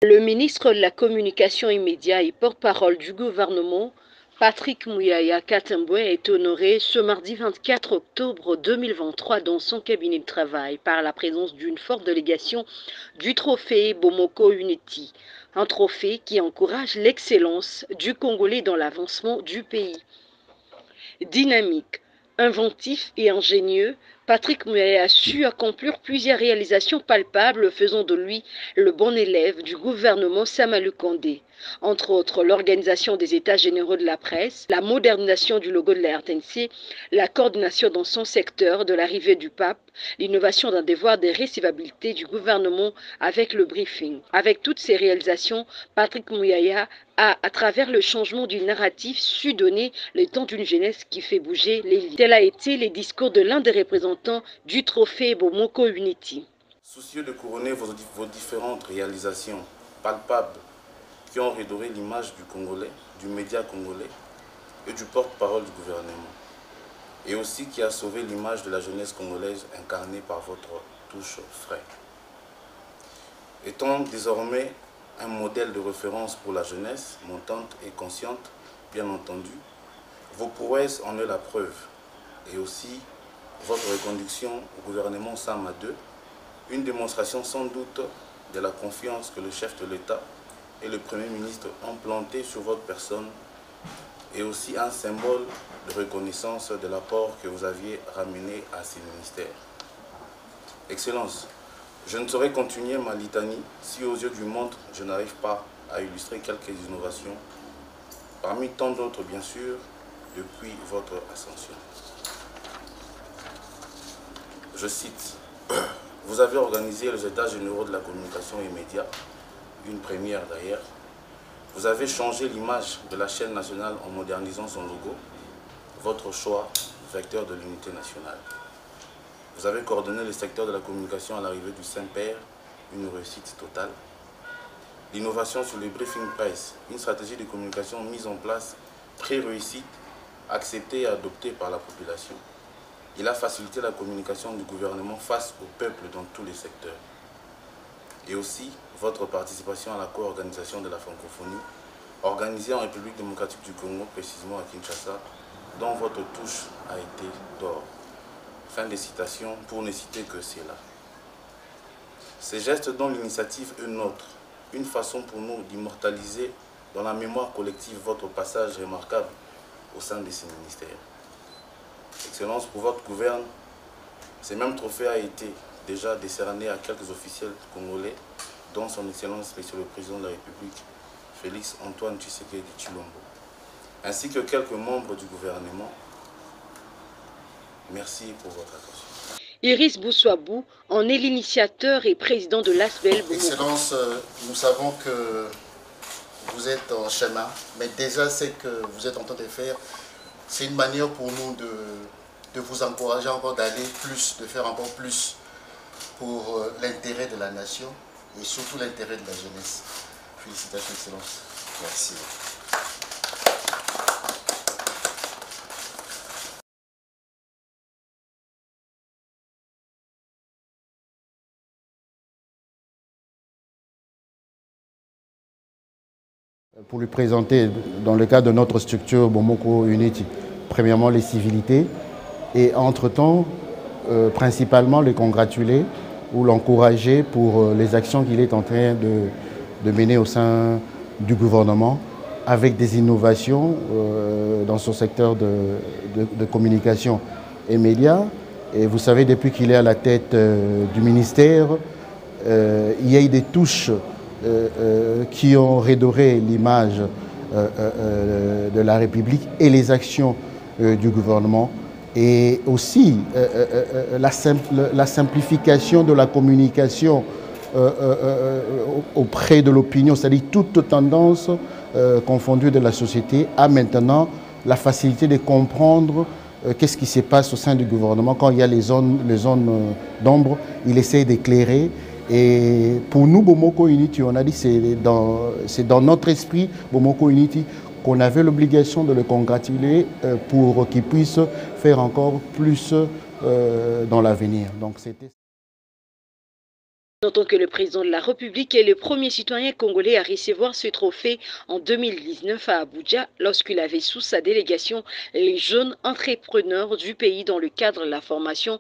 Le ministre de la Communication immédiat et porte-parole du gouvernement, Patrick Muyaya Katembwe, est honoré ce mardi 24 octobre 2023 dans son cabinet de travail par la présence d'une forte délégation du trophée Bomoko Unity, un trophée qui encourage l'excellence du Congolais dans l'avancement du pays. Dynamique, inventif et ingénieux, Patrick Muyaya a su accomplir plusieurs réalisations palpables, faisant de lui le bon élève du gouvernement Samalou Kandé. Entre autres, l'organisation des États généraux de la presse, la modernisation du logo de la RTNC, la coordination dans son secteur de l'arrivée du pape, l'innovation d'un devoir de récevabilité du gouvernement avec le briefing. Avec toutes ces réalisations, Patrick Muyaya a, à travers le changement du narratif, su donner le temps d'une jeunesse qui fait bouger les lignes. Tel a été le discours de l'un des représentants du trophée Bomoko Unity. Soucieux de couronner vos différentes réalisations palpables qui ont redoré l'image du Congolais, du média congolais et du porte-parole du gouvernement, et aussi qui a sauvé l'image de la jeunesse congolaise incarnée par votre touche frais. Étant désormais un modèle de référence pour la jeunesse montante et consciente, bien entendu, vos prouesses en est la preuve, et aussi votre reconduction au gouvernement Sama 2, une démonstration sans doute de la confiance que le chef de l'État et le Premier ministre ont plantée sur votre personne, et aussi un symbole de reconnaissance de l'apport que vous aviez ramené à ces ministères. Excellence, je ne saurais continuer ma litanie si aux yeux du monde je n'arrive pas à illustrer quelques innovations, parmi tant d'autres bien sûr, depuis votre ascension. Je cite, vous avez organisé les États généraux de la communication immédiat, une première d'ailleurs. Vous avez changé l'image de la chaîne nationale en modernisant son logo, votre choix, vecteur de l'unité nationale. Vous avez coordonné le secteur de la communication à l'arrivée du Saint-Père, une réussite totale. L'innovation sur les briefing press, une stratégie de communication mise en place, très réussie, acceptée et adoptée par la population. Il a facilité la communication du gouvernement face au peuple dans tous les secteurs. Et aussi votre participation à la co-organisation de la francophonie, organisée en République démocratique du Congo, précisément à Kinshasa, dont votre touche a été d'or. Fin des citations, pour ne citer que cela. Ces gestes dont l'initiative est nôtre, une façon pour nous d'immortaliser dans la mémoire collective votre passage remarquable au sein de ces ministères. Excellence, pour votre gouverne, ce même trophée a été déjà décerné à quelques officiels congolais, dont son Excellence, Monsieur le Président de la République, Félix Antoine Tshisekedi Tshilombo, ainsi que quelques membres du gouvernement. Merci pour votre attention. Iris Boussouabou en est l'initiateur et président de l'ASBEL. Excellence, nous savons que vous êtes en chemin, mais déjà ce que vous êtes en train de faire, c'est une manière pour nous de vous encourager encore d'aller plus, de faire encore plus pour l'intérêt de la nation et surtout l'intérêt de la jeunesse. Félicitations, Excellence. Merci. Pour lui présenter, dans le cadre de notre structure Bomoko Unity, premièrement les civilités et entre-temps, principalement les congratuler ou l'encourager pour les actions qu'il est en train de mener au sein du gouvernement avec des innovations dans son secteur de communication et médias. Et vous savez, depuis qu'il est à la tête du ministère, il y a eu des touches qui ont redoré l'image de la République et les actions du gouvernement. Et aussi la simplification de la communication auprès de l'opinion, c'est-à-dire toute tendance confondue de la société, a maintenant la facilité de comprendre qu'est-ce qui se passe au sein du gouvernement. Quand il y a les zones d'ombre, il essaie d'éclairer. Et pour nous, Bomoko Unity, on a dit que c'est dans notre esprit, Bomoko Unity, qu'on avait l'obligation de le congratuler pour qu'il puisse faire encore plus dans l'avenir. Donc c'était Notons que le président de la République est le premier citoyen congolais à recevoir ce trophée en 2019 à Abuja, lorsqu'il avait sous sa délégation les jeunes entrepreneurs du pays dans le cadre de la formation